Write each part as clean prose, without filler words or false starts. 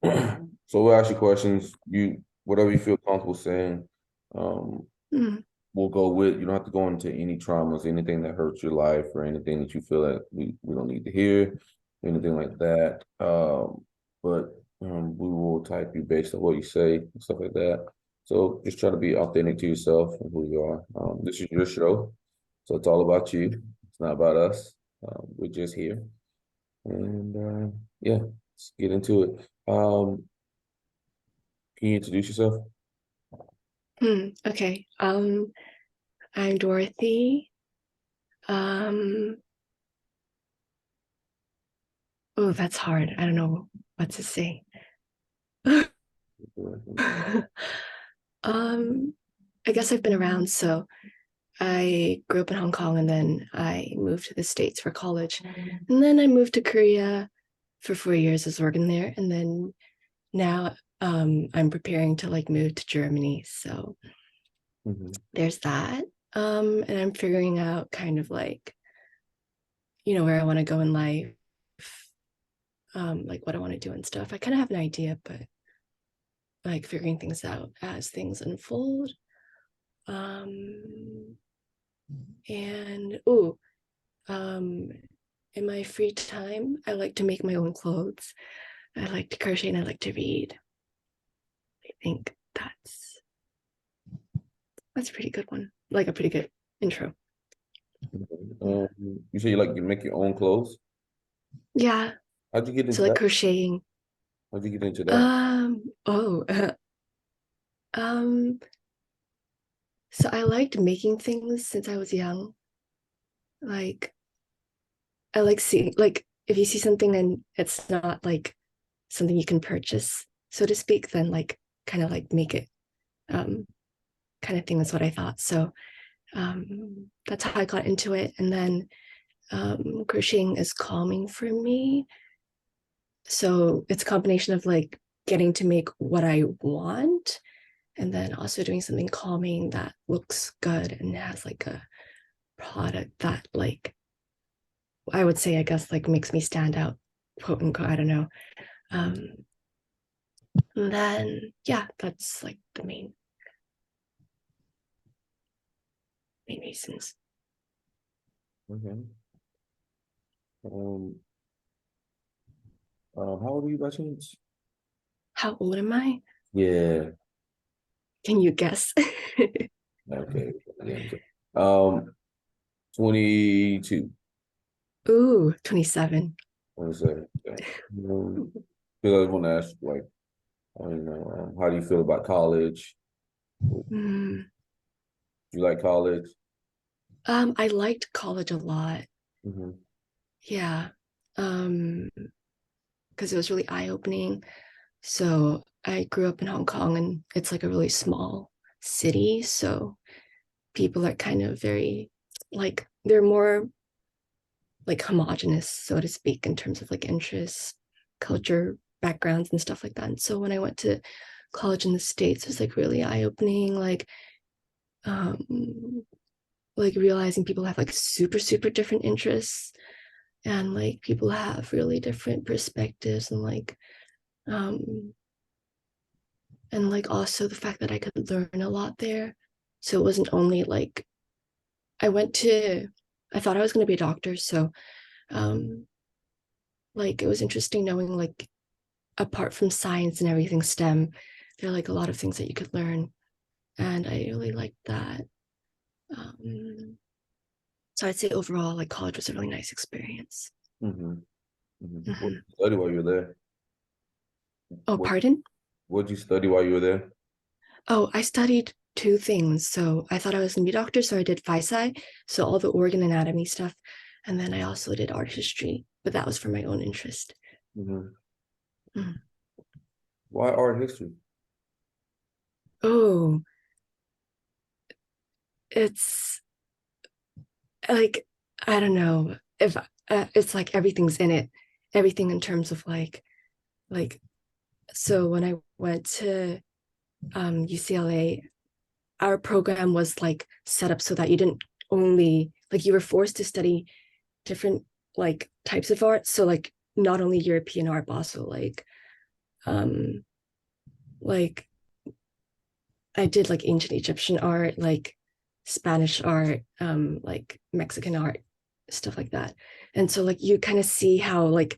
So we'll ask you questions. You whatever you feel comfortable saying, um, Hmm. we'll go with. You don't have to go into any traumas, anything that hurts your life, or anything that you feel that we don't need to hear, anything like that. But we will type you based on what you say and stuff like that. So just try to be authentic to yourself and who you are. This is your show, so it's all about you. It's not about us. We're just here, and yeah, let's get into it. Can you introduce yourself? Okay. I'm Dorothy. Um, oh, that's hard. I don't know what to say. Um, I guess I've been around. So I grew up in Hong Kong and then I moved to the States for college. And then I moved to Korea for 4 years. I was working there. And then now I'm preparing to like move to Germany. So Mhm. there's that. And I'm figuring out kind of like, where I want to go in life, like what I want to do and stuff. I kind of have an idea, but like figuring things out as things unfold. Um, and um, in my free time, I like to make my own clothes. I like to crochet and I like to read. I think that's a pretty good one, like a pretty good intro. You say you make your own clothes. Yeah. How'd you get So into like that? crocheting. How'd you get into that? Oh, um, so I liked making things since I was young. Like I like seeing like if you see something and it's not like something you can purchase, so to speak, then like kind of like make it um kind of thing is what I thought. So that's how I got into it. And then crocheting is calming for me. So it's a combination of like getting to make what I want and then also doing something calming that looks good and has like a product that like I would say I guess like makes me stand out, quote unquote. I don't know. Um, and then yeah, that's like the main reasons. Okay. Um, how old are you by chance? How old am I? Yeah. Can you guess? Okay. Yeah. Um, 22. Ooh, 27. 27. Okay. Because I want to ask, like, I don't know, how do you feel about college? Do Mm. you like college? I liked college a lot. Mm-hmm. Yeah. Um, because it was really eye-opening. So I grew up in Hong Kong and it's like a really small city. So people are kind of very like they're more like homogenous, so to speak, in terms of like interests, culture, backgrounds, and stuff like that. And so when I went to college in the States, it was like really eye-opening, um, like realizing people have like super, super different interests and like people have really different perspectives um and like also the fact that I could learn a lot there. So it wasn't only like I went to I thought I was going to be a doctor, so um like it was interesting knowing like apart from science and everything STEM, there are like a lot of things that you could learn, and I really liked that. Um, so I'd say overall, like college was a really nice experience. Mm-hmm. Mm-hmm. What did Mhm. you study while you were there? Oh, What pardon? what did you study while you were there? Oh, I studied two things. So I thought I was gonna be a doctor, so I did physi, so all the organ anatomy stuff, and then I also did art history, but that was for my own interest. Mm-hmm. Mm. Why art history? Oh, it's like I don't know if it's like everything's in it, everything in terms of like so when I went to UCLA, our program was like set up so that you didn't only like you were forced to study different like types of art. So like not only European art, but also like like I did like ancient Egyptian art, like Spanish art, like Mexican art, stuff like that. And so like you kind of see how like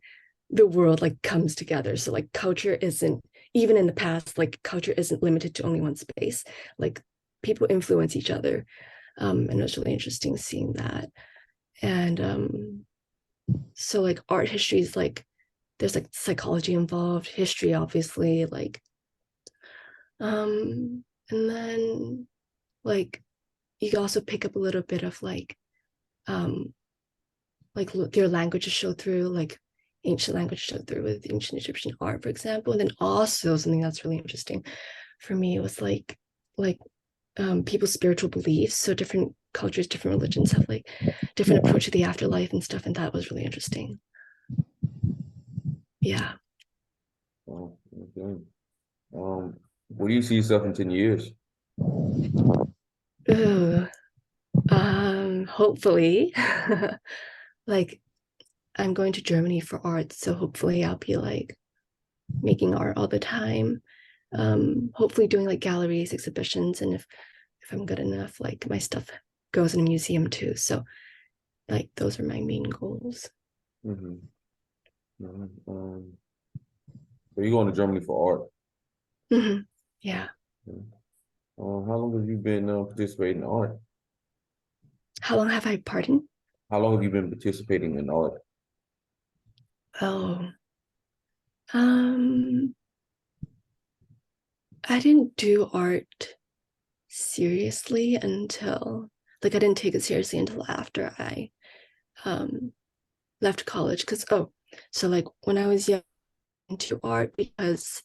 the world like comes together. So like culture isn't, even in the past, like culture isn't limited to only one space. Like people influence each other. And it was really interesting seeing that. And so like art history is like there's like psychology involved, history obviously, and then like you can also pick up a little bit of um your languages show through, like ancient language show through with ancient Egyptian art, for example. And then also something that's really interesting for me was like people's spiritual beliefs. So different cultures, different religions have like different approach to the afterlife and stuff, and that was really interesting. Yeah. Oh, okay. Where do you see yourself in 10 years? Ooh, hopefully, like I'm going to Germany for art, so hopefully I'll be like making art all the time. Hopefully doing like galleries, exhibitions, and if I'm good enough, like my stuff goes in a museum too. So like those are my main goals. Mm-hmm. So you're going to Germany for art. Mm-hmm. Yeah. Okay. How long have you been participating in art? How long have I, pardon? How long have you been participating in art? Oh, um, I didn't do art seriously until like I didn't take it seriously until after I um left college. Because so like when I was young into art, because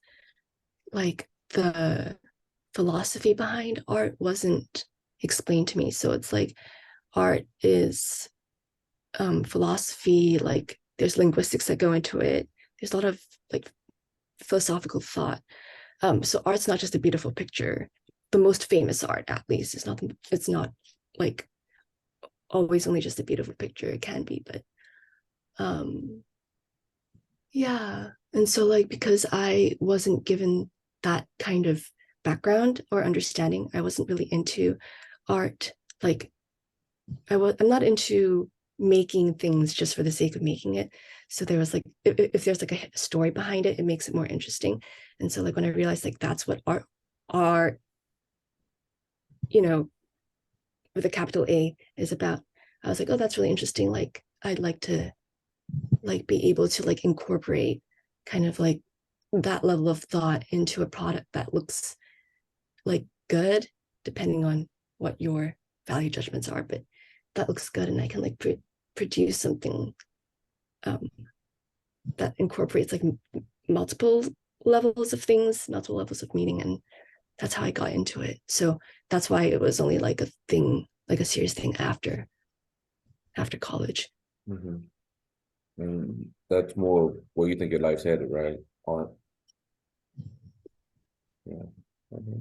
like the philosophy behind art wasn't explained to me. So it's like art is philosophy, like there's linguistics that go into it. There's a lot of like philosophical thought. So art's not just a beautiful picture. The most famous art, at least, it's not like always only just a beautiful picture. It can be, but um yeah. And so like because I wasn't given that kind of background or understanding, I wasn't really into art. Like I'm not into making things just for the sake of making it. So there was like if there's like a story behind it, it makes it more interesting. And so like when I realized like that's what art, you know, with a capital A is about, I was like, oh, that's really interesting. Like I'd like to like be able to like incorporate kind of like that level of thought into a product that looks like good, depending on what your value judgments are, but that looks good, and I can like produce something um, that incorporates like multiple levels of things, multiple levels of meaning, and that's how I got into it. So that's why it was only like a thing, like a serious thing after college. Mm-hmm. And that's more where you think your life's headed, right? Art. Yeah. Okay.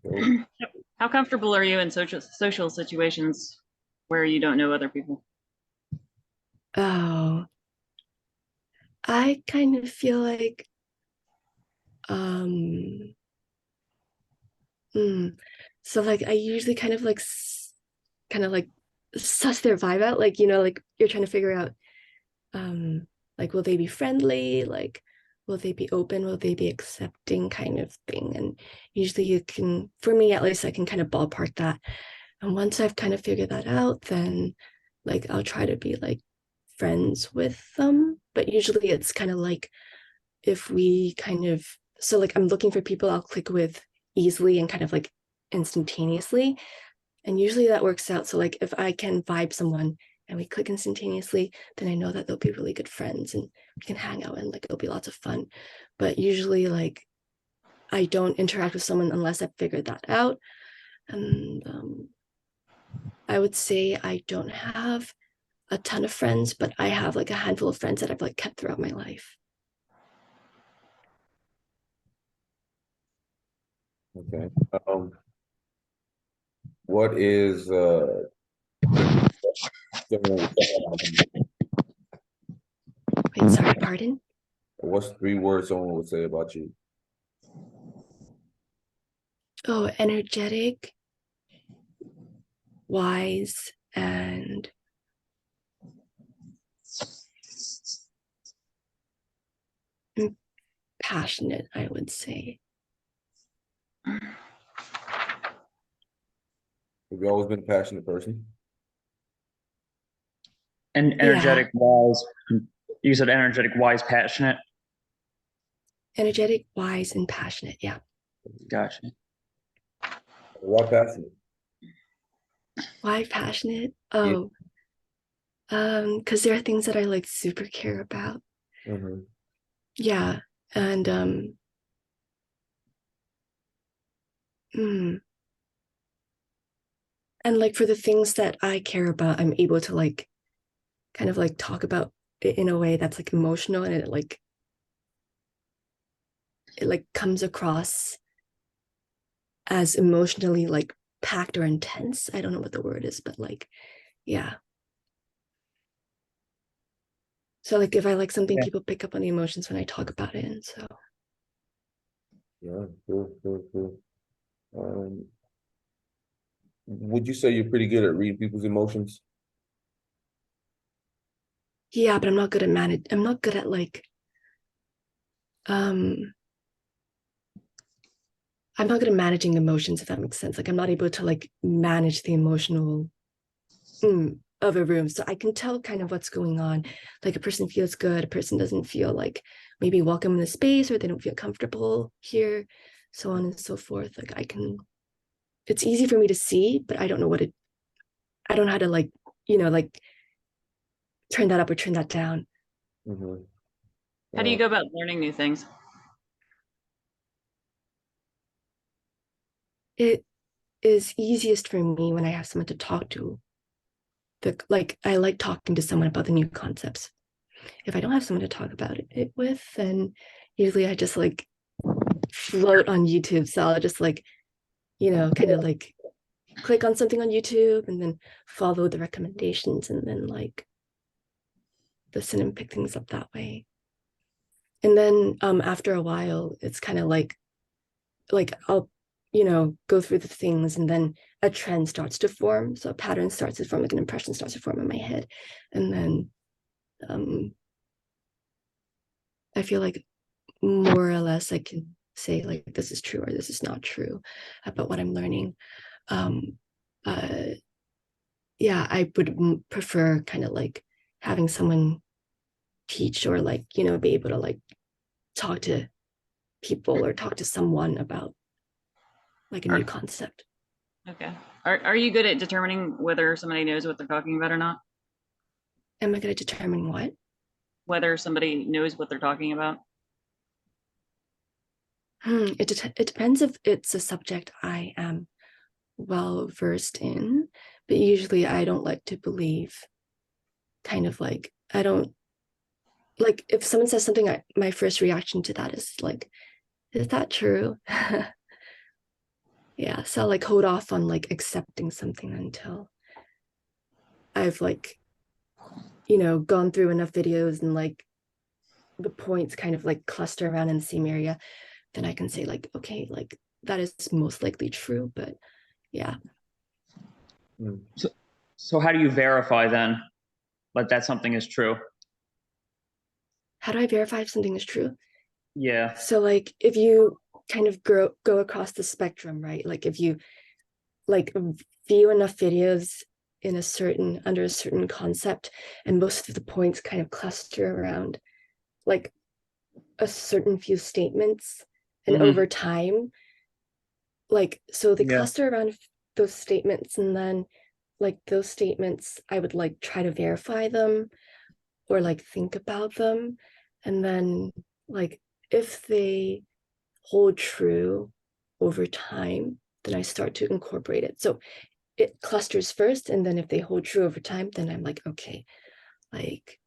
So, How comfortable are you in social situations where you don't know other people? Oh, I kind of feel like um so like I usually kind of like suss their vibe out, like like you're trying to figure out like will they be friendly, like will they be open, will they be accepting, kind of thing. And usually you can, for me at least, I can kind of ballpark that. And once I've kind of figured that out, then like I'll try to be like friends with them. But usually it's kind of like if we kind of, so like I'm looking for people I'll click with easily and kind of like instantaneously. And usually that works out. So like if I can vibe someone and we click instantaneously, then I know that they'll be really good friends and we can hang out and like it'll be lots of fun. But usually like I don't interact with someone unless I've figured that out. And I would say I don't have a ton of friends, but I have like a handful of friends that I've like kept throughout my life. okay. What is Wait, sorry, pardon? What's 3 words someone would say about you? Oh, energetic, wise, and passionate, I would say. Have you always been a passionate person? And energetic, wise. You said energetic, wise, passionate. Energetic, wise, and passionate. Yeah. Gotcha. Why passionate? Why passionate? Yeah. Oh, because there are things that I like super care about. Mm-hmm. Yeah. And and like for the things that I care about, I'm able to like kind of like talk about it in a way that's like emotional, and it like comes across as emotionally like packed or intense. I don't know what the word is, but like, yeah. So like if I like something, Yeah. people pick up on the emotions when I talk about it. And so Yeah, cool. Would you say you're pretty good at reading people's emotions? yeah, but I'm not good at I'm not good at like I'm not good at managing emotions, if that makes sense. Like I'm not able to like manage the emotional of a room. So I can tell kind of what's going on. Like a person feels good, a person doesn't feel like maybe welcome in the space, or they don't feel comfortable here, so on and so forth. Like it's easy for me to see, but I don't know I don't know how to like, like turn that up or turn that down. Mm-hmm. How do you go about learning new things? It is easiest for me when I have someone to talk to. I like talking to someone about the new concepts. If I don't have someone to talk about it with, then usually I just like float on YouTube. So I'll just like, kind of like click on something on YouTube and then follow the recommendations and then like listen and pick things up that way. And then after a while, it's kind of like I'll, go through the things, and then a trend starts to form. So a pattern starts to form, like an impression starts to form in my head. And then I feel like more or less I can say like this is true or this is not true about what I'm learning. Um, uh, yeah, I would prefer kind of like having someone teach, or like, be able to like talk to people or talk to someone about like a new concept. Okay. Are you good at determining whether somebody knows what they're talking about or not? Am I going to determine what? Whether somebody knows what they're talking about? It depends if it's a subject I am well versed in, but usually I don't like to believe kind of like, I don't like if someone says something, my first reaction to that is like, is that true? Yeah, so I'll like hold off on like accepting something until I've like, gone through enough videos and like the points kind of like cluster around in the same area. Then I can say like, okay, like that is most likely true. But yeah. So how do you verify then that something is true? How do I verify if something is true? Yeah. So like if you kind of go across the spectrum, right? Like if you like view enough videos in under a certain concept, and most of the points kind of cluster around like a certain few statements, and over time, like, so they cluster around those statements, and then like those statements I would like try to verify them or like think about them, and then like if they hold true over time, then I start to incorporate it. So it clusters first, and then if they hold true over time, then I'm like, okay, like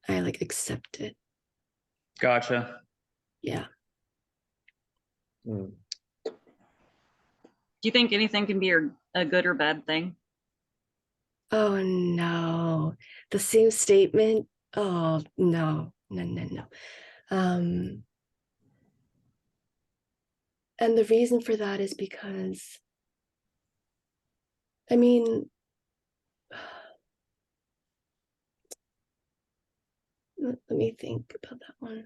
I like accept it. Gotcha. Yeah. Do you think anything can be a good or bad thing? Oh no, the same statement. Oh no, no. And the reason for that is because, I mean, let me think about that one.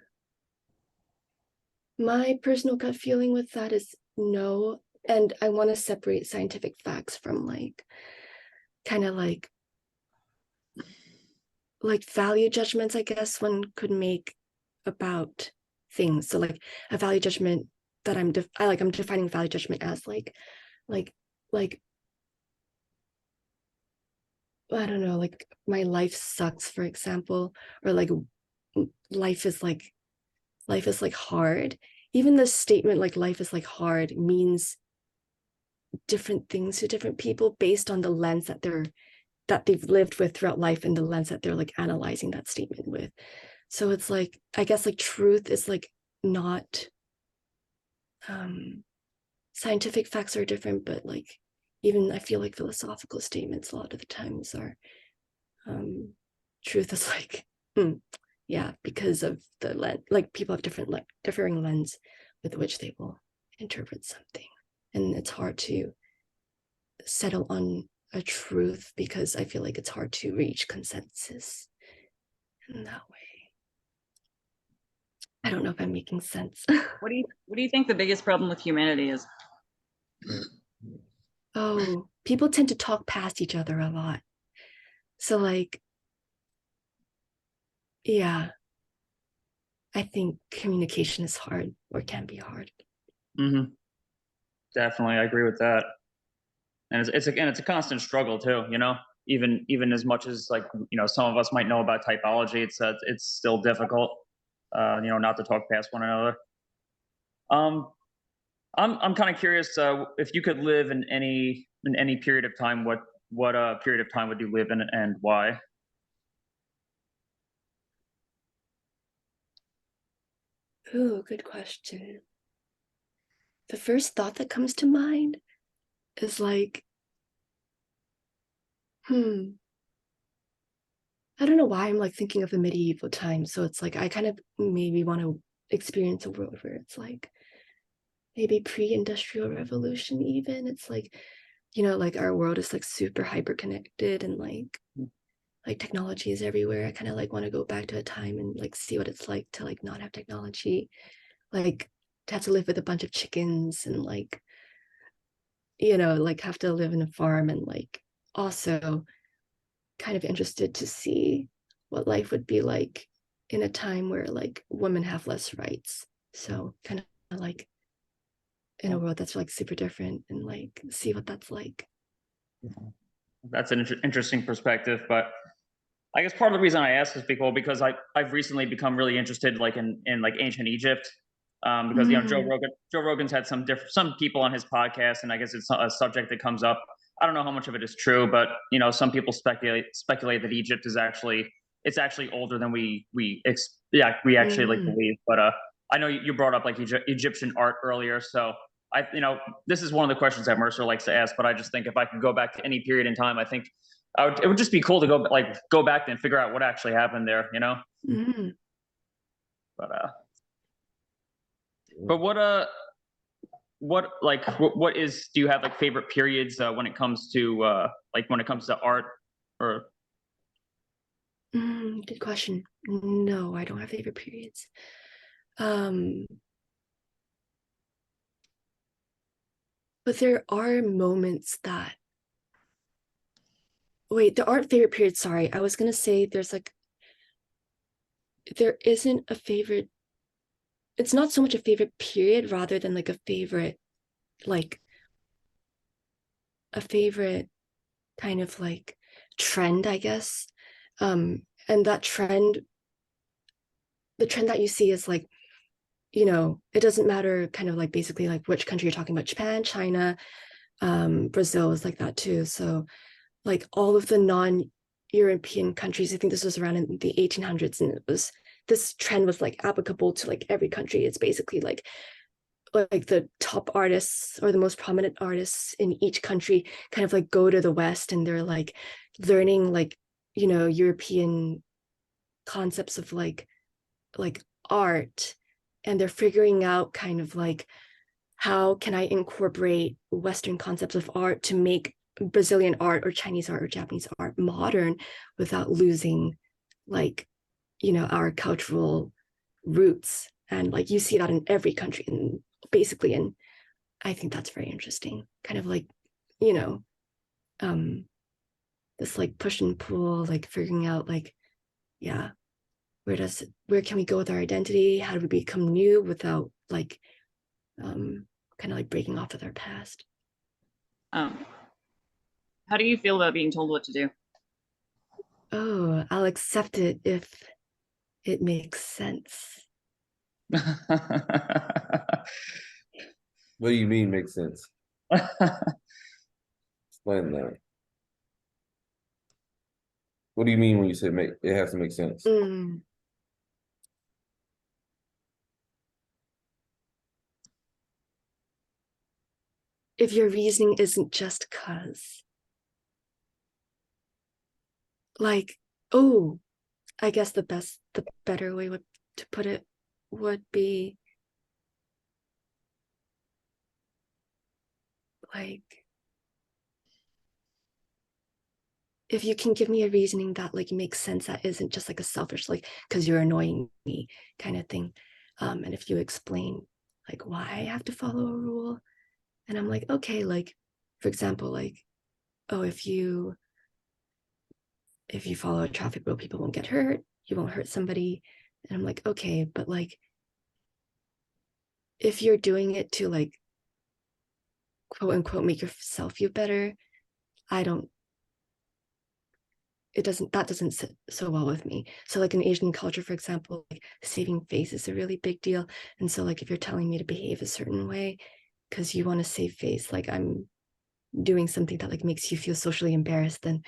My personal gut feeling with that is no. And I want to separate scientific facts from like, kind of like value judgments, I guess one could make about things. So like a value judgment that I'm defining value judgment as like I don't know, like my life sucks, for example, or like life is like hard. Even the statement like life is like hard means different things to different people based on the lens that they've lived with throughout life and the lens that they're like analyzing that statement with. So it's like, I guess like truth is like not, scientific facts are different, but like even I feel like philosophical statements a lot of the times are, truth is like, yeah, because of the lens, like people have differing lens with which they will interpret something. And it's hard to settle on a truth because I feel like it's hard to reach consensus in that way. I don't know if I'm making sense. What do you think the biggest problem with humanity is? Oh, people tend to talk past each other a lot. So like, yeah, I think communication is hard or can be hard. Mm-hmm. Definitely, I agree with that. And it's a constant struggle too. You know, even as much as like some of us might know about typology, it's still difficult. Not to talk past one another. I'm kind of curious if you could live in any period of time, what period of time would you live in and why? Ooh, good question. The first thought that comes to mind is like, I don't know why I'm like thinking of the medieval times. So it's like I kind of maybe want to experience a world where it's like maybe pre-industrial revolution even. It's like, like our world is like super hyper connected and like technology is everywhere. I kind of like want to go back to a time and like see what it's like to like not have technology, like to have to live with a bunch of chickens and like like have to live in a farm, and like also kind of interested to see what life would be like in a time where like women have less rights. So kind of like in a world that's like super different and like see what that's like. That's an interesting perspective, but I guess part of the reason I ask is because I've recently become really interested like in like ancient Egypt, because Joe Rogan's had some people on his podcast, and I guess it's a subject that comes up. I don't know how much of it is true, but some people speculate that Egypt is actually older than we actually like believe. But I know you brought up like Egyptian art earlier, so this is one of the questions that Mercer likes to ask. But I just think if I could go back to any period in time, I think it would just be cool to go back and figure out what actually happened there, But what do you have like favorite periods when it comes to art or? Good question. No, I don't have favorite periods. But there are moments that, wait, there aren't favorite periods. Sorry, I was gonna say there isn't a favorite. It's not so much a favorite period rather than like a favorite kind of like trend, I guess. And that trend, the trend that you see is like, it doesn't matter kind of like basically like which country you're talking about. Japan, China, Brazil is like that too. So like all of the non-European countries, I think this was around in the 1800s, and this trend was like applicable to like every country. It's basically like the top artists or the most prominent artists in each country kind of like go to the West, and they're like learning like European concepts of like like art, and they're figuring out kind of like, how can I incorporate Western concepts of art to make Brazilian art or Chinese art or Japanese art modern without losing, like, our cultural roots. And like you see that in every country, and basically, and I think that's very interesting. Kind of like, this like push and pull, like figuring out like, yeah, where can we go with our identity? How do we become new without like kind of like breaking off with our past? How do you feel about being told what to do? Oh, I'll accept it if it makes sense. What do you mean makes sense? Explain that. What do you mean when you say it has to make sense? If your reasoning isn't just cause. Like, oh, I guess the better way to put it would be like, if you can give me a reasoning that like makes sense, that isn't just like a selfish, like, because you're annoying me kind of thing. And if you explain like why I have to follow a rule, and I'm like, okay, like, for example, like, oh, if you follow a traffic rule, people won't get hurt, you won't hurt somebody. And I'm like, okay, but like, if you're doing it to like, quote unquote, make yourself feel better, that doesn't sit so well with me. So like in Asian culture, for example, like saving face is a really big deal. And so like if you're telling me to behave a certain way because you want to save face, like I'm doing something that like makes you feel socially embarrassed, then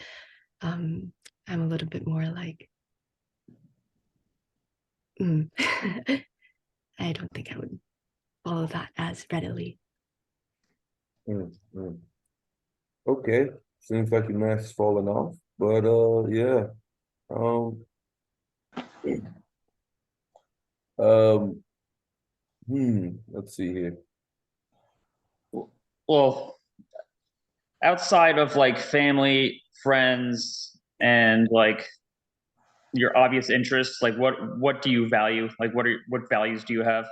I'm a little bit more like, I don't think I would follow that as readily. Okay, seems like your mask is falling off, but yeah. Let's see here. Well, outside of like family, friends, and like your obvious interests, like what do you value? Like what values do you have?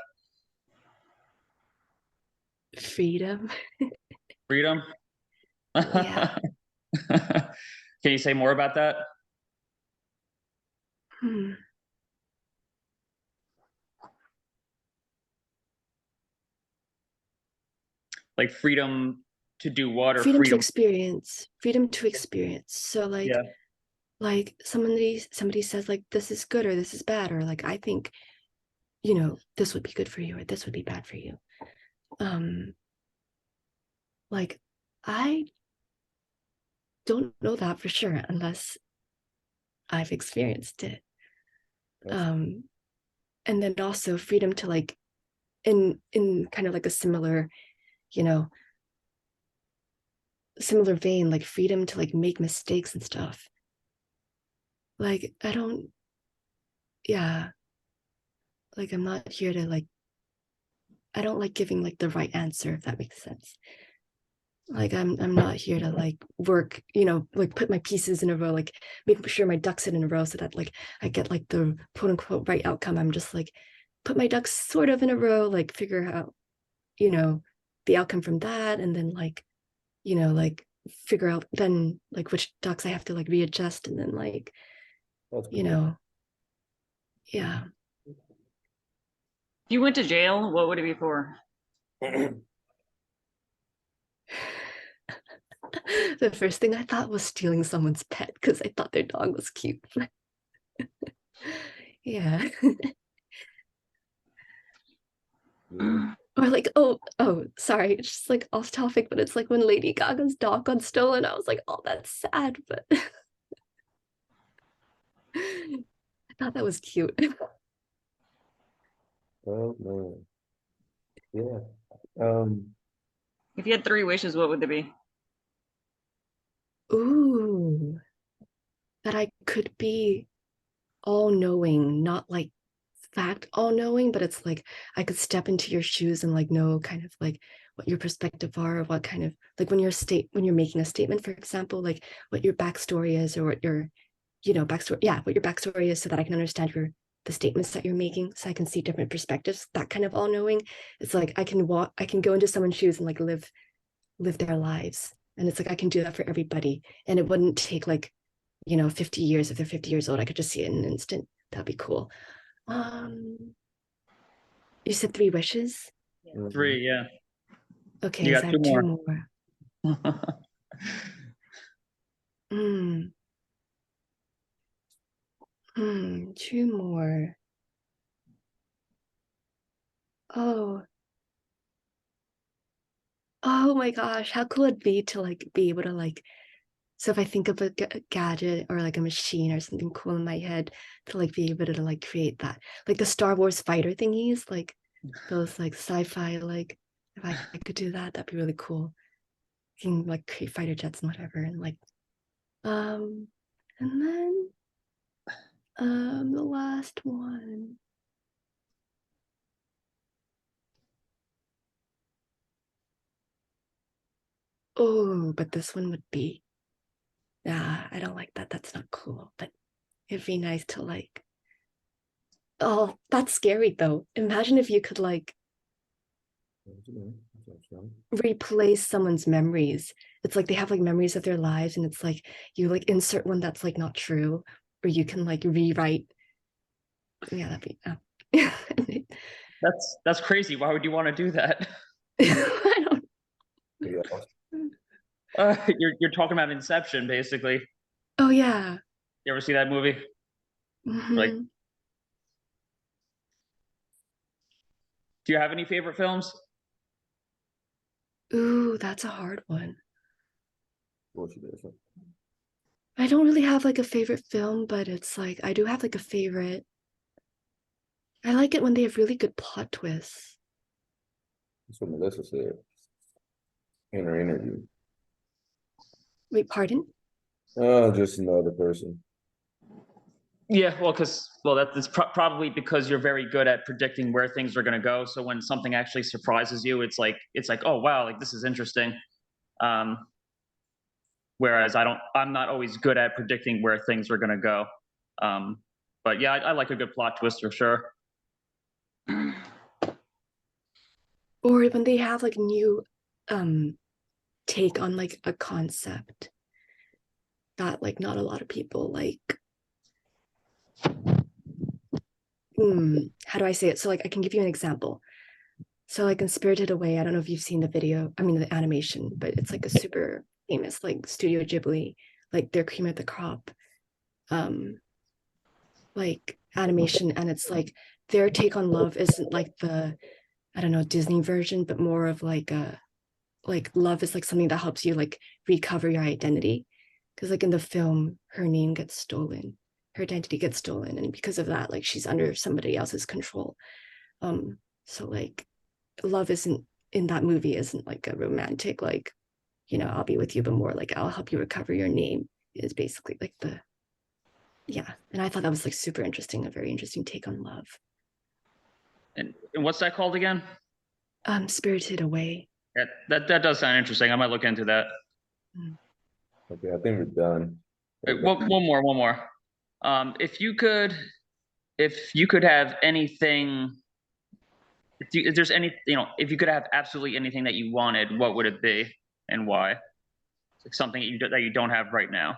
Freedom. Freedom? Yeah. Can you say more about that? Like freedom to do what, or Freedom to freedom? experience. Freedom to experience. So like, Yeah. like somebody says like this is good or this is bad, or like I think this would be good for you or this would be bad for you. Like I don't know that for sure unless I've experienced it. And then also freedom to like in kind of like a similar vein, like freedom to like make mistakes and stuff. Like like I'm not here to like, I don't like giving like the right answer, if that makes sense. Like I'm not here to like work, like put my pieces in a row, like make sure my ducks sit in a row so that like I get like the quote unquote right outcome. I'm just like put my ducks sort of in a row, like figure out, the outcome from that, and then like, like figure out then like which ducks I have to like readjust, and then like, yeah. If you went to jail, what would it be for? The first thing I thought was stealing someone's pet because I thought their dog was cute. Yeah. Or like, oh, sorry, it's just like off topic, but it's like when Lady Gaga's dog got stolen, I was like, oh, that's sad, but I thought that was cute. Oh man. Yeah. If you had 3 wishes, what would they be? Ooh, that I could be all knowing, not like fact all-knowing, but it's like I could step into your shoes and like know kind of like what your perspective are, or what kind of like when you're making a statement, for example, like what your backstory is, or what your what your backstory is, so that I can understand the statements that you're making, so I can see different perspectives. That kind of all-knowing. It's like I can go into someone's shoes and like live their lives. And it's like I can do that for everybody. And it wouldn't take like, 50 years. If they're 50 years old, I could just see it in an instant. That'd be cool. You said 3 wishes? Three, yeah. Okay, You so got I two have 2 more. more. 2 more. Oh my gosh, how cool it'd be to like be able to like, so if I think of a gadget or like a machine or something cool in my head, to like be able to like create that, like the Star Wars fighter thingies, like those like sci-fi, like if I could do that, that'd be really cool. You can like create fighter jets and whatever, and like and then the last one. Oh, but this one would be, nah, I don't like that. That's not cool. But it'd be nice to like, oh, that's scary though. Imagine if you could like replace someone's memories. It's like they have like memories of their lives, and it's like you like insert one that's like not true, or you can like rewrite. Yeah, that'd be That's crazy. Why would you want to do that? I don't. You're talking about Inception, basically. Oh yeah. You ever see that movie? Like, Mhm. do you have any favorite films? Ooh, that's a hard one. What you did, I don't really have like a favorite film, but it's like I do have like a favorite. I like it when they have really good plot twists. That's what Melissa said in her interview. Wait, pardon? Oh, just another person. Yeah, well, that's probably because you're very good at predicting where things are going to go. So when something actually surprises you, it's like, oh wow, like this is interesting. Whereas I'm not always good at predicting where things are going to go. But yeah, I like a good plot twist for sure. Or when they have like new take on like a concept that like not a lot of people like. How do I say it? So like I can give you an example. So like in Spirited Away, I don't know if you've seen the video, I mean the animation, but it's like a super famous like Studio Ghibli, like their cream of the crop like animation, and it's like their take on love isn't like the, I don't know, Disney version, but more of like a like love is like something that helps you like recover your identity. Because like in the film, her name gets stolen, her identity gets stolen, and because of that, like she's under somebody else's control. So like love isn't in that movie isn't like a romantic like, I'll be with you, but more like I'll help you recover your name is basically like the, yeah. And I thought that was like super interesting, a very interesting take on love. And what's that called again? Spirited Away. Yeah, that does sound interesting. I might look into that. Okay, I think we're done. Wait, one more. If you could have anything, if there's any, if you could have absolutely anything that you wanted, what would it be and why? It's like something that you don't have right now.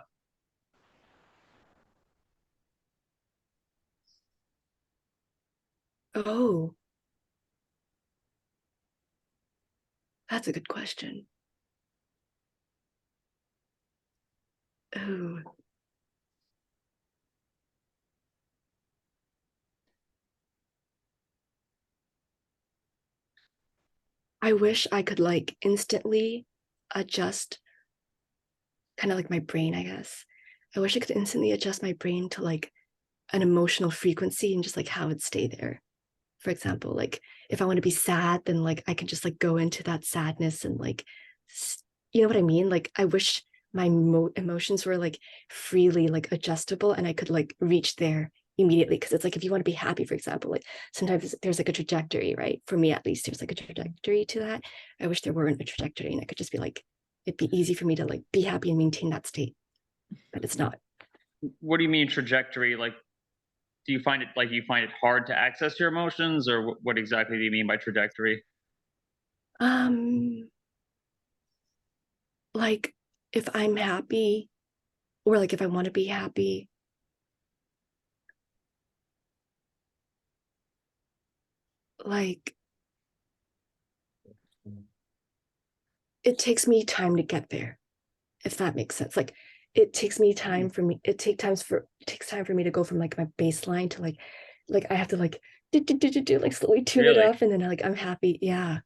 Oh, that's a good question. Oh, I wish I could like instantly adjust kind of like my brain, I guess. I wish I could instantly adjust my brain to like an emotional frequency and just like how it stay there. For example, like if I want to be sad, then like I can just like go into that sadness and like, you know what I mean? Like I wish my emotions were like freely like adjustable, and I could like reach there immediately, because it's like if you want to be happy, for example, like sometimes there's like a trajectory, right? For me at least, there's like a trajectory to that. I wish there weren't a trajectory and I could just be like, it'd be easy for me to like be happy and maintain that state, but it's not. What do you mean trajectory? Like, do you find it hard to access your emotions, or what exactly do you mean by trajectory? Like if I'm happy, or like if I want to be happy, like it takes me time to get there, if that makes sense. Like it takes me time for me, it takes time for me to go from like my baseline to like I have to like do like slowly tune it Really? off, and then like I'm happy. Yeah.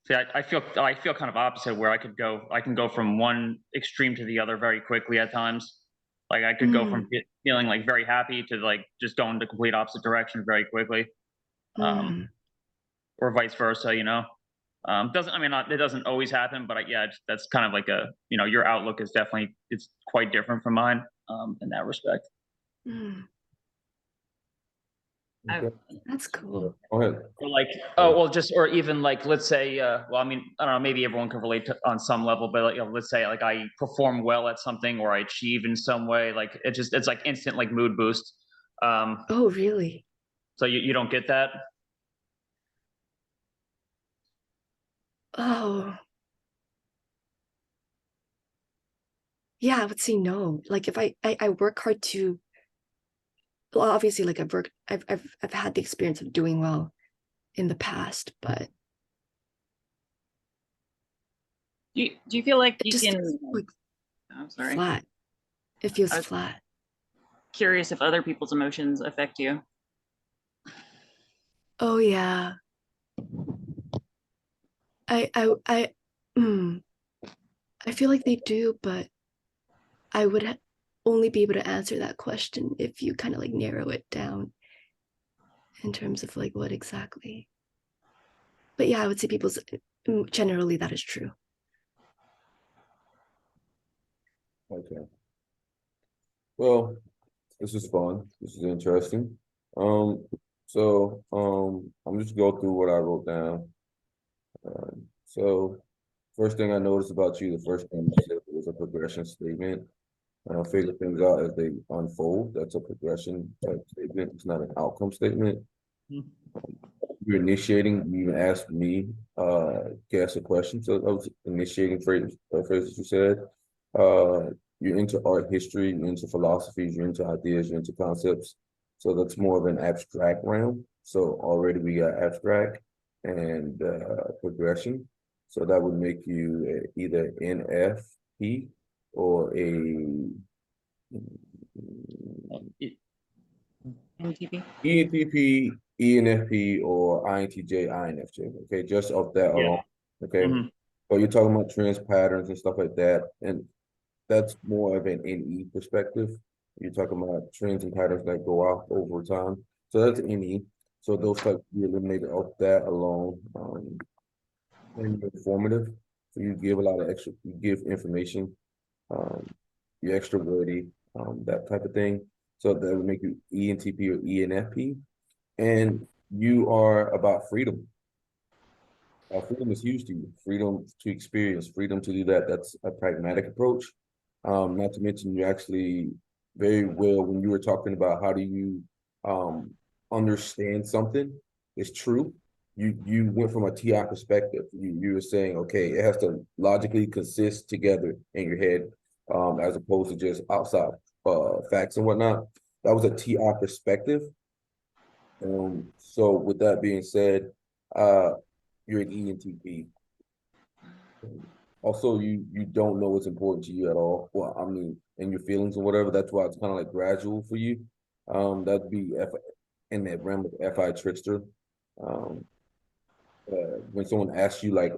See, I feel kind of opposite, where I can go from one extreme to the other very quickly at times. Like I could go from feeling like very happy to like just going the complete opposite direction very quickly, or vice versa. You know, doesn't I mean not, it doesn't always happen, but yeah, that's kind of like a, you know, your outlook is definitely, it's quite different from mine in that respect. Okay. That's cool. Go ahead. Or like, oh well, just, or even like, let's say, well, I mean, I don't know, maybe everyone can relate to on some level, but like, you know, let's say like I perform well at something, or I achieve in some way, like it's like instant like mood boost. Oh, really? So you don't get that? Oh, yeah, I would say no. Like if I work hard to, well, obviously like I've had the experience of doing well in the past, but Do you feel like it you just can? feels like I'm sorry. flat. It feels I was flat. curious if other people's emotions affect you. Oh yeah. I I feel like they do, but I would only be able to answer that question if you kind of like narrow it down in terms of like what exactly. But yeah, I would say people's, generally that is true. Okay. Well, this is fun. This is interesting. I'm just go through what I wrote down. So first thing I noticed about you, the first thing you said was a progression statement. And I'll figure things out as they unfold. That's a progression type statement. It's not an outcome statement. You're initiating, you even asked me to ask a question. So that was initiating phrases you said. You're into art history, you're into philosophies, you're into ideas, you're into concepts. So that's more of an abstract realm. So already we got abstract and progression. So that would make you either NFP or a NTP. ENTP, ENFP, or INTJ, INFJ. Okay, just off that Yeah. alone. Okay, so you're talking about trends, patterns, and stuff like that, and that's more of an NE perspective. You're talking about trends and patterns that go off over time. So that's NE. So those types you eliminate off that alone. And you're informative. So you give a lot of extra. You give information. You're extra wordy. That type of thing. So that would make you ENTP or ENFP. And you are about freedom. Freedom is huge to you. Freedom to experience, freedom to do that. That's a pragmatic approach. Not to mention you actually very well when you were talking about how do you understand something is true. You went from a TI perspective. You were saying, okay, it has to logically consist together in your head, as opposed to just outside facts and whatnot. That was a TI perspective. So with that being said, you're an ENTP. Also, you don't know what's important to you at all. Well, I mean, and your feelings or whatever. That's why it's kind of like gradual for you. That'd be in that realm of FI trickster. When someone asks you like,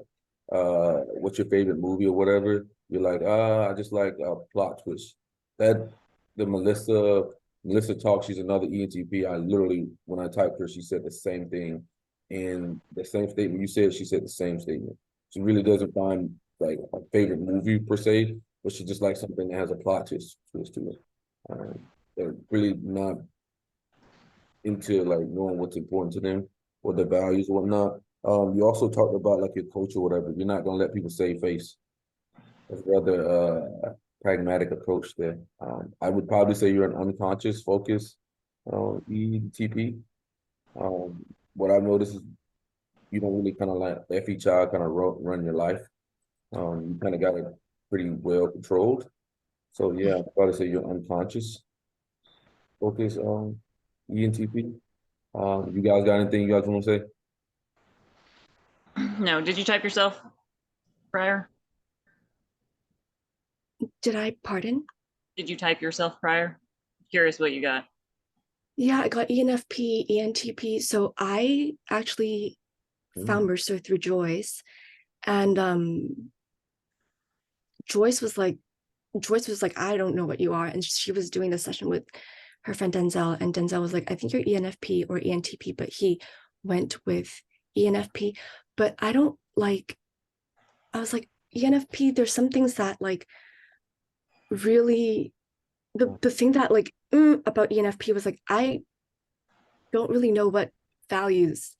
what's your favorite movie or whatever, you're like, I just like a plot twist. That the Melissa talk, she's another ENTP. I literally, when I typed her, she said the same thing. And the same statement you said, she said the same statement. She really doesn't find like a favorite movie per se, but she just likes something that has a plot twist to it. They're really not into like knowing what's important to them, what their values or whatnot. You also talked about like your culture, or whatever. You're not gonna let people save face. It's rather pragmatic approach there. I would probably say you're an unconscious focus ETP. What I've noticed is you don't really kind of like FHI kind of run your life. You kind of got it pretty well controlled. So yeah, I'd probably say you're unconscious focus ENTP. You guys got anything you guys want to say? No, did you type yourself prior? Did I, pardon? Did you type yourself prior? Curious what you got. Yeah, I got ENFP, ENTP. So I actually found Mercer through Joyce. And Joyce was like, I don't know what you are. And she was doing the session with her friend Denzel. And Denzel was like, I think you're ENFP or ENTP, but he went with ENFP. But I don't like, I was like, ENFP, there's some things that like really, the thing that like about ENFP was like, I don't really know what values,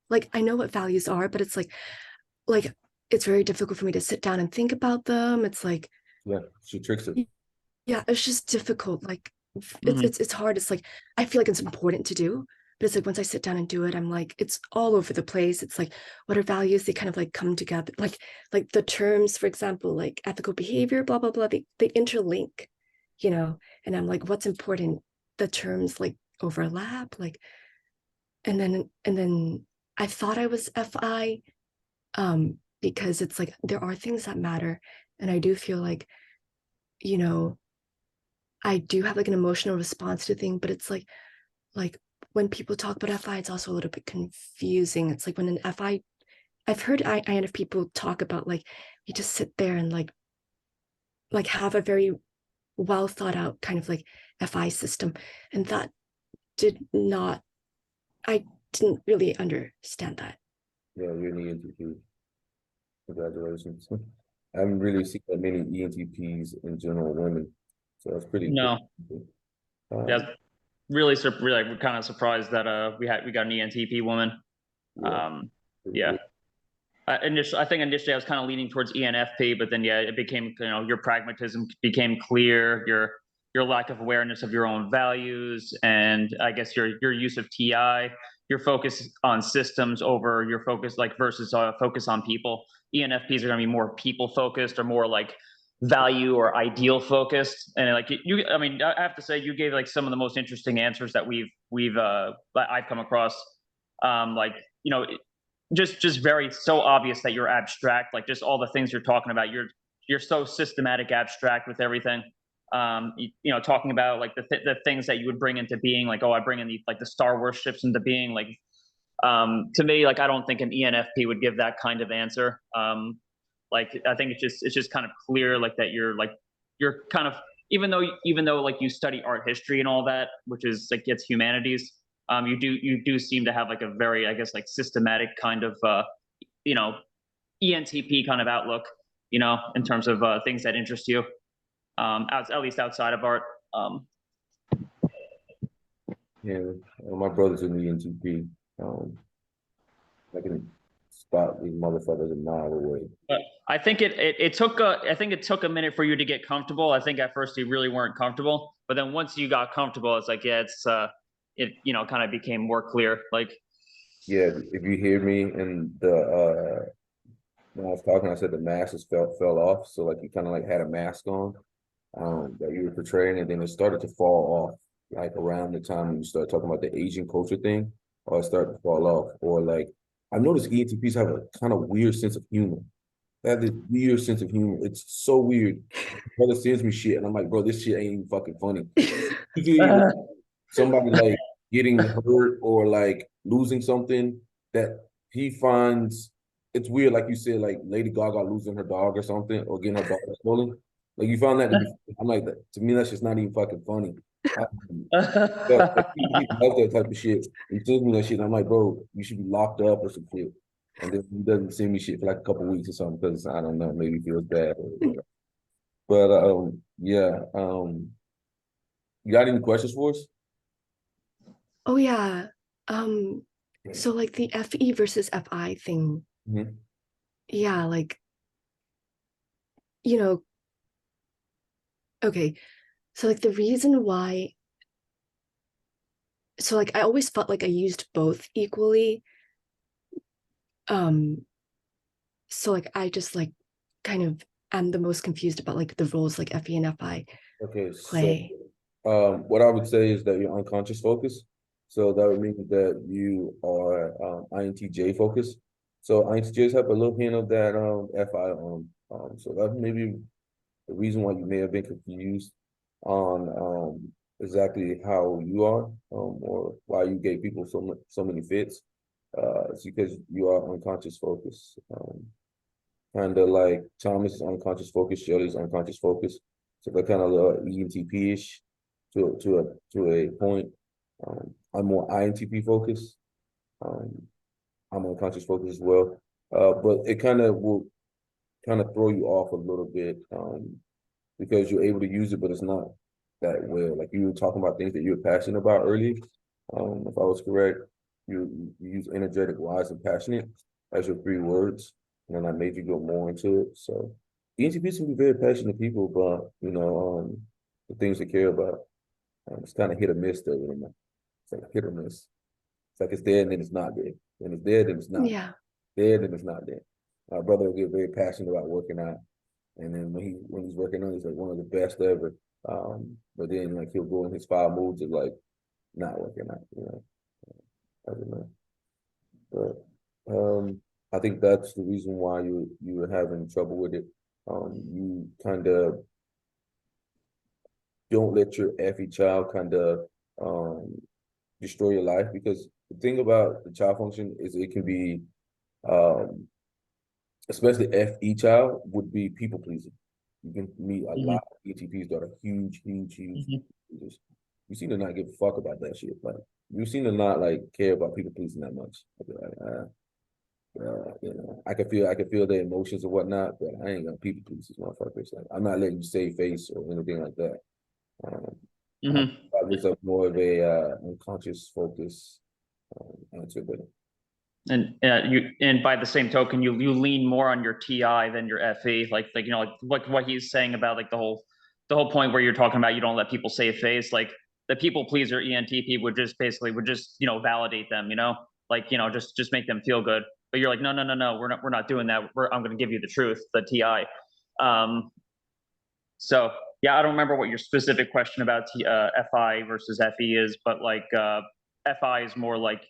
like I know what values are, but it's like it's very difficult for me to sit down and think about them. It's like, Yeah, she tricks it. yeah, it's just difficult. Like it's hard. It's like I feel like it's important to do, but it's like once I sit down and do it, I'm like, it's all over the place. It's like, what are values? They kind of like come together. Like the terms, for example, like ethical behavior, blah blah blah. They interlink, you know. And I'm like, what's important? The terms like overlap, like, and then I thought I was FI, because it's like there are things that matter, and I do feel like, you know, I do have like an emotional response to things, but it's like when people talk about FI, it's also a little bit confusing. It's like when an FI, I've heard INF people talk about like you just sit there and like have a very well thought out kind of like FI system, and that I didn't really understand that. Yeah, you're an ENTP. Congratulations. I haven't really seen that many ENTPs in general women, so that's pretty No. cool. Yeah, really, we're kind of surprised that we got an ENTP woman. Yeah. I think initially I was kind of leaning towards ENFP, but then yeah, it became, you know, your pragmatism became clear, your lack of awareness of your own values, and I guess your use of TI, your focus on systems over your focus like versus focus on people. ENFPs are going to be more people focused or more like value or ideal focused, and like you I mean, I have to say you gave like some of the most interesting answers that I've come across. Like, you know, just very so obvious that you're abstract, like just all the things you're talking about, you're so systematic abstract with everything. You know, talking about like the things that you would bring into being, like, oh, I bring in the Star Wars ships into being, like, to me, like, I don't think an ENFP would give that kind of answer. Like, I think it's just kind of clear, like, that you're kind of, even though like you study art history and all that, which is like it's humanities, you do seem to have like a very, I guess, like systematic kind of you know, ENTP kind of outlook, you know, in terms of things that interest you, at least outside of art. Yeah, my brother's an ENTP. I can spot these motherfuckers a mile away. But I think it took a minute for you to get comfortable. I think at first you really weren't comfortable, but then once you got comfortable, it's like, yeah, it, you know, kind of became more clear. Like, yeah, if you hear me and the when I was talking, I said the mask just fell off. So like you kind of like had a mask on that you were portraying, and then it started to fall off like around the time when you start talking about the Asian culture thing, or it started to fall off. Or like I've noticed ENTPs have a kind of weird sense of humor. They have this weird sense of humor. It's so weird. Brother sends me shit, and I'm like, bro, this shit ain't even fucking funny. Somebody like getting hurt or like losing something that he finds, it's weird, like you said, like Lady Gaga losing her dog or something, or getting her dog stolen. Like you found that to be, I'm like, to me, that's just not even fucking funny. He loves that type of shit. He sends me that shit, and I'm like, bro, you should be locked up or some shit. And then he doesn't send me shit for like a couple weeks or something because I don't know, maybe he feels bad or whatever. But yeah, you got any questions for us? Oh yeah. So like the FE versus FI thing. Mhm. Yeah, like, you know, okay. So like the reason why, so like I always felt like I used both equally. Um, so like I just like kind of am the most confused about like the roles like FE and FI Okay, so play. what I would say is that you're unconscious focus. So that would mean that you are INTJ focused. So INTJs have a little hint of that FI so that may be the reason why you may have been confused on exactly how you are or why you gave people so many fits. It's because you are unconscious focus. Kind of like Thomas is unconscious focus, Shirley's unconscious focus. So they're kind of a little ENTP-ish to a point. I'm more INTP focused. Um, I'm unconscious focus as well. But it kind of will kind of throw you off a little bit because you're able to use it, but it's not that well. Like you were talking about things that you were passionate about earlier. If I was correct, you use energetic, wise, and passionate as your three words, and then I made you go more into it. So ENTPs can be very passionate people, but the things they care about, it's kind of hit or miss though. It's like hit or miss. It's like it's there and then it's not there. When it's there, then it's not Yeah. there, then it's not there. My brother will get very passionate about working out. And then when he's working on, he's like one of the best ever. But then like he'll go in his 5 moods of like not working out. I don't know. But I think that's the reason why you were having trouble with it. You kind of don't let your FE child kind of destroy your life because the thing about the child function is it can be um especially FE child would be people pleasing. You can meet a lot of ETPs that are huge. You seem to not give a fuck about that shit. Like you seem to not like care about people pleasing that much. I can feel their emotions or whatnot, but I ain't gonna people please these motherfuckers. Like I'm not letting you save face or anything like that. I was up more of a unconscious focus answer, but And by the same token, you lean more on your TI than your FE, like what he's saying about like the whole point where you're talking about you don't let people save face, like the people pleaser ENTP would just validate them, just make them feel good. But you're like, no, we're not doing that. I'm going to give you the truth, the TI. So yeah, I don't remember what your specific question about FI versus FE is, but like FI is more like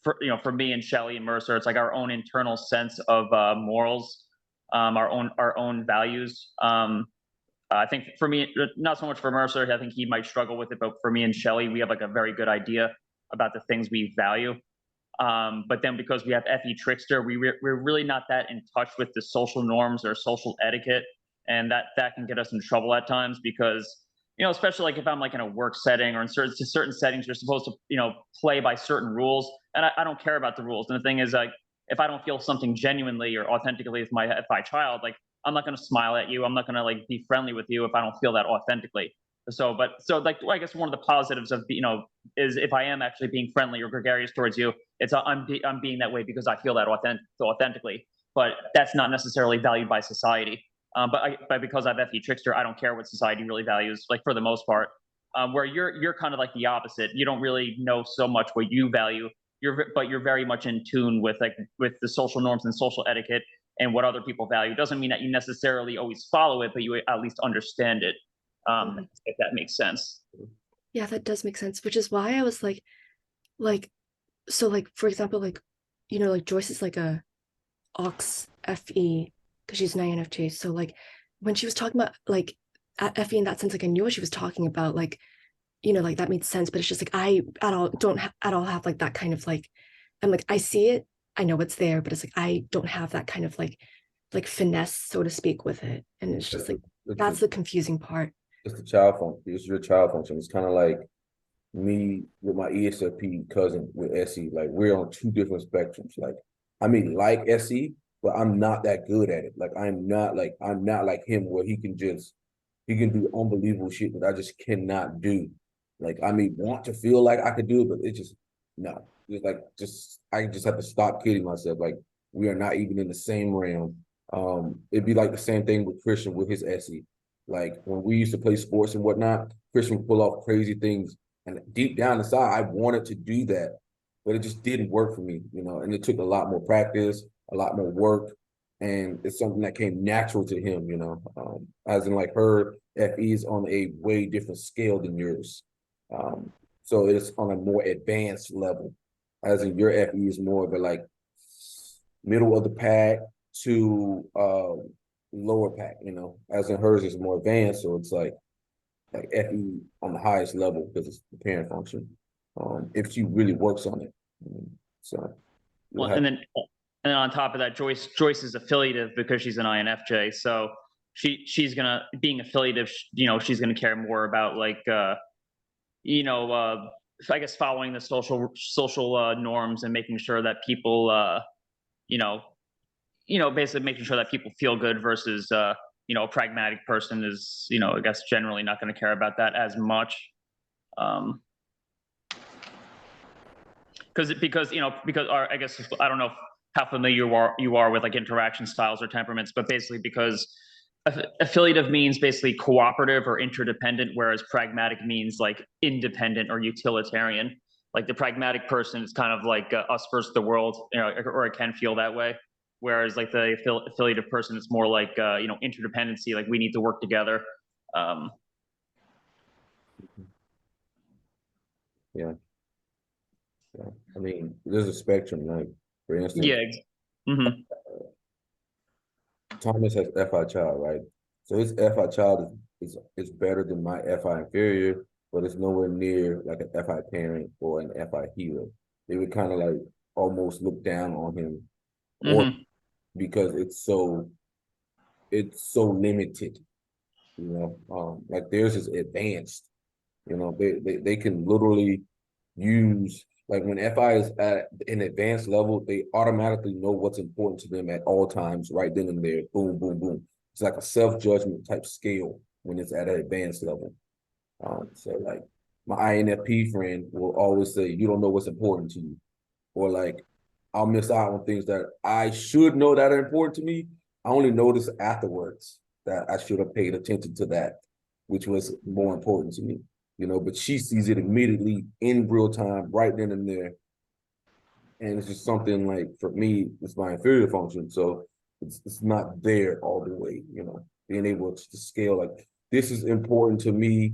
for me and Shelley and Mercer, it's like our own internal sense of morals, our own values. I think for me, not so much for Mercer. I think he might struggle with it, but for me and Shelley, we have like a very good idea about the things we value. But then because we have FE Trickster, we're really not that in touch with the social norms or social etiquette, and that can get us in trouble at times because especially like if I'm like in a work setting or in certain settings, you're supposed to play by certain rules, and I don't care about the rules. And the thing is, like, if I don't feel something genuinely or authentically with my child, like I'm not going to smile at you. I'm not going to like be friendly with you if I don't feel that authentically. So like I guess one of the positives of is if I am actually being friendly or gregarious towards you, it's I'm being that way because I feel that authentically. But that's not necessarily valued by society. But because I've FE Trickster, I don't care what society really values, like for the most part. Where you're kind of like the opposite. You don't really know so much what you value. But you're very much in tune with the social norms and social etiquette and what other people value. Doesn't mean that you necessarily always follow it, but you at least understand it. If that makes sense. Yeah, that does make sense, which is why I was like, so like for example, like like Joyce is like a Ox FE because she's an INFJ. So like when she was talking about like FE in that sense, like I knew what she was talking about, like like that made sense. But it's just like I don't at all have like that kind of like I'm like I see it, I know it's there, but it's like I don't have that kind of like finesse, so to speak, with it. And it's just like that's the confusing part. It's the child function. It's your child function. It's kind of like me with my ESFP cousin with SE. Like we're on two different spectrums. Like I may like SE, but I'm not that good at it. Like I'm not like him where he can do unbelievable shit that I just cannot do. Like I may want to feel like I could do it, but it just no. It's like I just have to stop kidding myself. Like we are not even in the same realm. It'd be like the same thing with Christian with his SE. Like when we used to play sports and whatnot, Christian would pull off crazy things, and deep down inside, I wanted to do that, but it just didn't work for me, you know. And it took a lot more practice, a lot more work, and it's something that came natural to him, you know. As in, like her FE is on a way different scale than yours, so it's on a more advanced level. As in, your FE is more of a like middle of the pack to lower pack, you know. As in, hers is more advanced, so it's like FE on the highest level because it's the parent function. If she really works on it, so. Well, and then on top of that, Joyce is affiliative because she's an INFJ, so she's gonna, being affiliative, you know, she's gonna care more about like you know, I guess following the social norms and making sure that people you know, basically making sure that people feel good versus you know, a pragmatic person is, you know, I guess generally not going to care about that as much. Because you know, because I guess I don't know how familiar you are with like interaction styles or temperaments, but basically because affiliative means basically cooperative or interdependent, whereas pragmatic means like independent or utilitarian. Like the pragmatic person is kind of like us versus the world, you know, or it can feel that way. Whereas like the affiliative person is more like you know, interdependency, like we need to work together. Yeah. Yeah. I mean, there's a spectrum. Like, for instance, Yeah. Thomas has FI child, right? So his FI child is better than my FI inferior, but it's nowhere near like an FI parent or an FI hero. They would kind of like almost look down on him, or because it's so limited, you know. Like theirs is advanced, you know. They can literally use, like when FI is at an advanced level, they automatically know what's important to them at all times, right then and there. Boom, boom, boom. It's like a self-judgment type scale when it's at an advanced level. So like my INFP friend will always say, you don't know what's important to you. Or like, I'll miss out on things that I should know that are important to me. I only notice afterwards that I should have paid attention to that, which was more important to me, you know. But she sees it immediately in real time, right then and there. And it's just something like, for me, it's my inferior function. So it's not there all the way, you know, being able to scale like, this is important to me.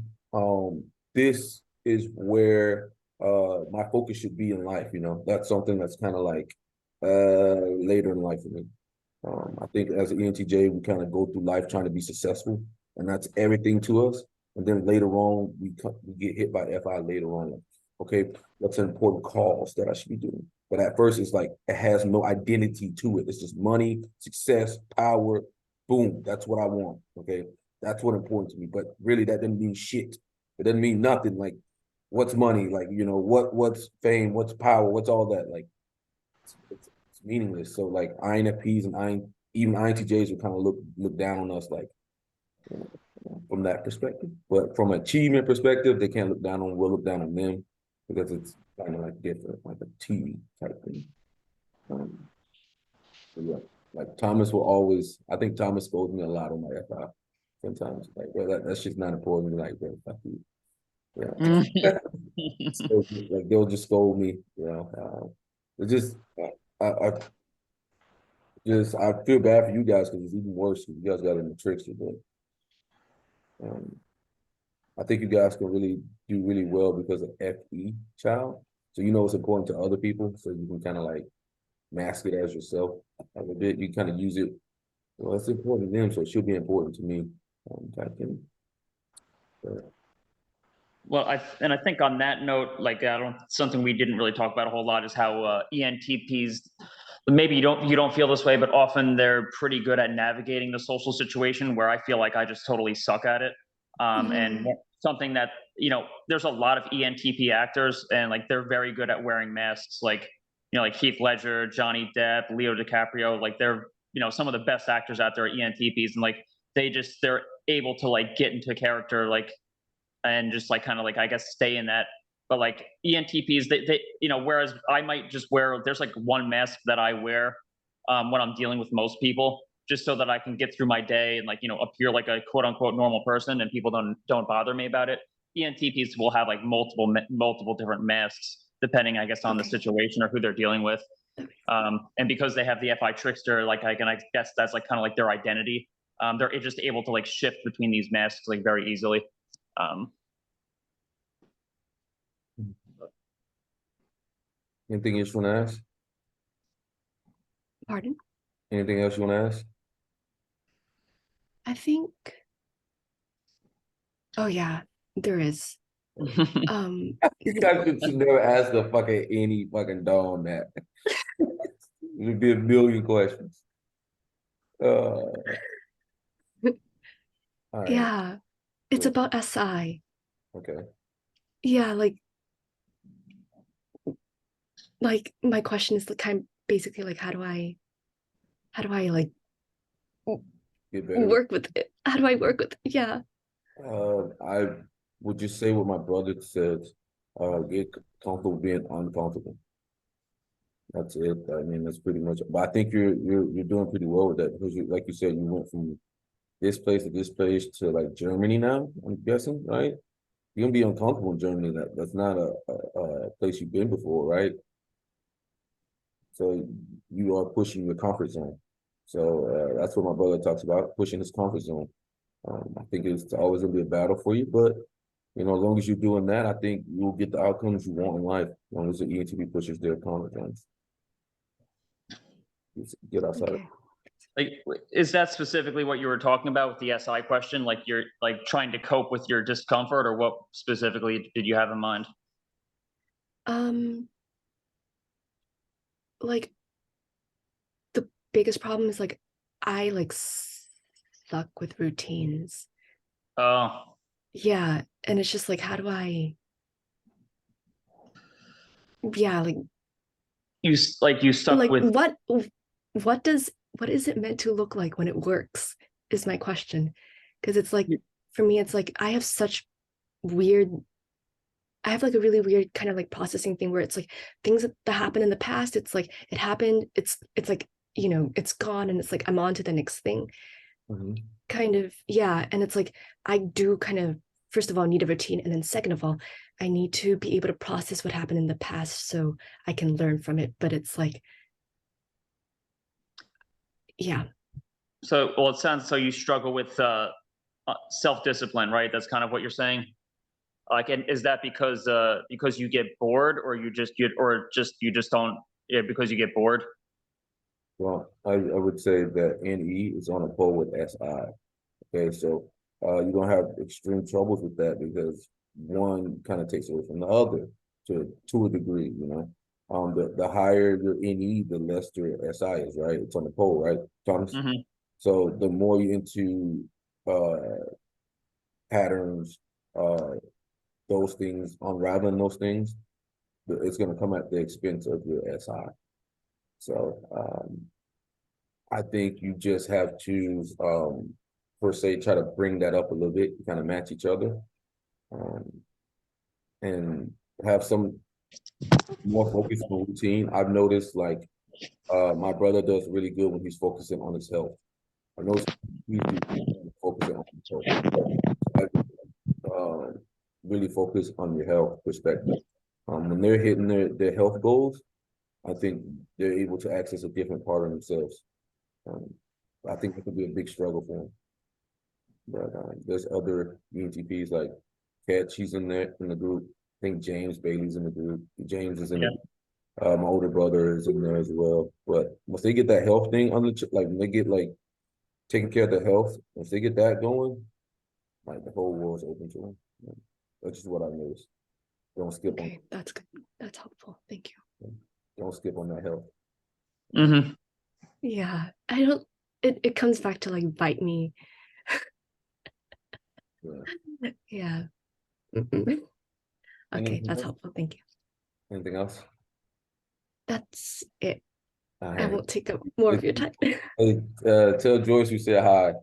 This is where my focus should be in life, you know. That's something that's kind of like later in life for me. I think as an ENTJ, we kind of go through life trying to be successful, and that's everything to us. And then later on, we get hit by FI later on. Like, okay, what's an important cause that I should be doing? But at first, it's like it has no identity to it. It's just money, success, power. Boom, that's what I want. Okay, that's what important to me. But really, that doesn't mean shit. It doesn't mean nothing. Like, what's money? Like, you know, what's fame? What's power? What's all that? Like, it's meaningless. So like INFPs and even INTJs will kind of look down on us, like, you know, from that perspective. But from an achievement perspective, they can't look down on. We'll look down on them because it's kind of like different, like a TV type thing. Yeah, like Thomas will always. I think Thomas scolds me a lot on my FI. Sometimes, like, well, that's just not important. Like, well, fuck you. Yeah. So, like they'll just scold me. You know, it's just I feel bad for you guys because it's even worse because you guys got in the trickster, but I think you guys can really do really well because of FE child. So you know it's important to other people, so you can kind of like mask it as yourself a bit. You kind of use it. Well, it's important to them, so it should be important to me. Type thing. Well, I think on that note, like something we didn't really talk about a whole lot is how ENTPs, maybe you don't feel this way, but often they're pretty good at navigating the social situation, where I feel like I just totally suck at it. And something that, you know, there's a lot of ENTP actors, and like they're very good at wearing masks, like, you know, like Heath Ledger, Johnny Depp, Leo DiCaprio, like they're, you know, some of the best actors out there are ENTPs, and like they're able to like get into character like and just like kind of like, I guess, stay in that. But like ENTPs, they whereas I might just wear, there's like one mask that I wear when I'm dealing with most people, just so that I can get through my day and like, appear like a quote unquote normal person and people don't bother me about it. ENTPs will have like multiple different masks depending, I guess, on the situation or who they're dealing with. And because they have the FI trickster, like I guess that's like kind of like their identity. They're just able to like shift between these masks like very easily. Anything else you want to ask? Pardon? Anything else you want to ask? I think. Oh yeah, there is. You guys should never ask the fucking any fucking dome that. There'd be a million questions. All right. Yeah, it's Cool. about SI. Okay. Yeah, like my question is basically like how do I like Get better. work with it? How do I work with it? Yeah. I would just say what my brother said. Get comfortable being uncomfortable. That's it. I mean, that's pretty much. But I think you're doing pretty well with that because like you said, you went from this place to this place to like Germany now. I'm guessing, right? You're gonna be uncomfortable in Germany. That's not a place you've been before, right? So you are pushing your comfort zone. So that's what my brother talks about, pushing his comfort zone. I think it's always gonna be a battle for you, but as long as you're doing that, I think you'll get the outcomes you want in life. As long as the ENTP pushes their comfort zones. Get outside. Okay. Like, is that specifically what you were talking about with the SI question? Like you're like trying to cope with your discomfort, or what specifically did you have in mind? Like the biggest problem is like I like suck with routines. Oh, Yeah, and it's just like how do I? Yeah, like you stuck like with. what is it meant to look like when it works is my question, because it's like for me it's like I have like a really weird kind of like processing thing where it's like things that happened in the past, it's like it happened, it's like it's gone and it's like I'm on to the next thing. Mm-hmm. Kind of, yeah. And it's like I do kind of first of all need a routine, and then second of all I need to be able to process what happened in the past so I can learn from it. But it's like, yeah. So, well, it sounds so you struggle with self-discipline, right? That's kind of what you're saying. Like, and is that because you get bored, or you just don't? Yeah, because you get bored. Well, I would say that NE is on a pole with SI. Okay, so you're gonna have extreme troubles with that because one kind of takes away from the other to a degree. The higher your NE, the less your SI is, right? It's on the pole, right, Thomas? Mm-hmm. So the more you're into patterns, those things, unraveling those things, it's gonna come at the expense of your SI. So I think you just have to, per se, try to bring that up a little bit, kind of match each other, and have some more focus on routine. I've noticed like my brother does really good when he's focusing on his health. I know he's focusing on his health. Really focus on your health perspective. When they're hitting their health goals, I think they're able to access a different part of themselves. I think it could be a big struggle for them. But there's other ENTPs like Kat, she's in there in the group. I think James Bailey's in the group. James is in it. My older brother is in there as well. But once they get that health thing like when they get like taking care of their health, once they get that going, like the whole world's open to them. That's just what I noticed. Don't skip on. Okay, that's good. That's helpful. Thank you. Don't skip on that health. Mm-hmm. Yeah, I don't. It comes back to like bite me. Yeah. Yeah. Okay, that's helpful. Thank you. Anything else? That's it. All I right. won't take up more of your time. Hey, tell Joyce we said hi.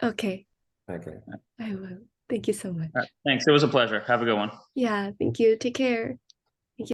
Okay, Okay. I will. Thank you so much. Thanks. It was a pleasure. Have a good one. Yeah, thank you. Take care.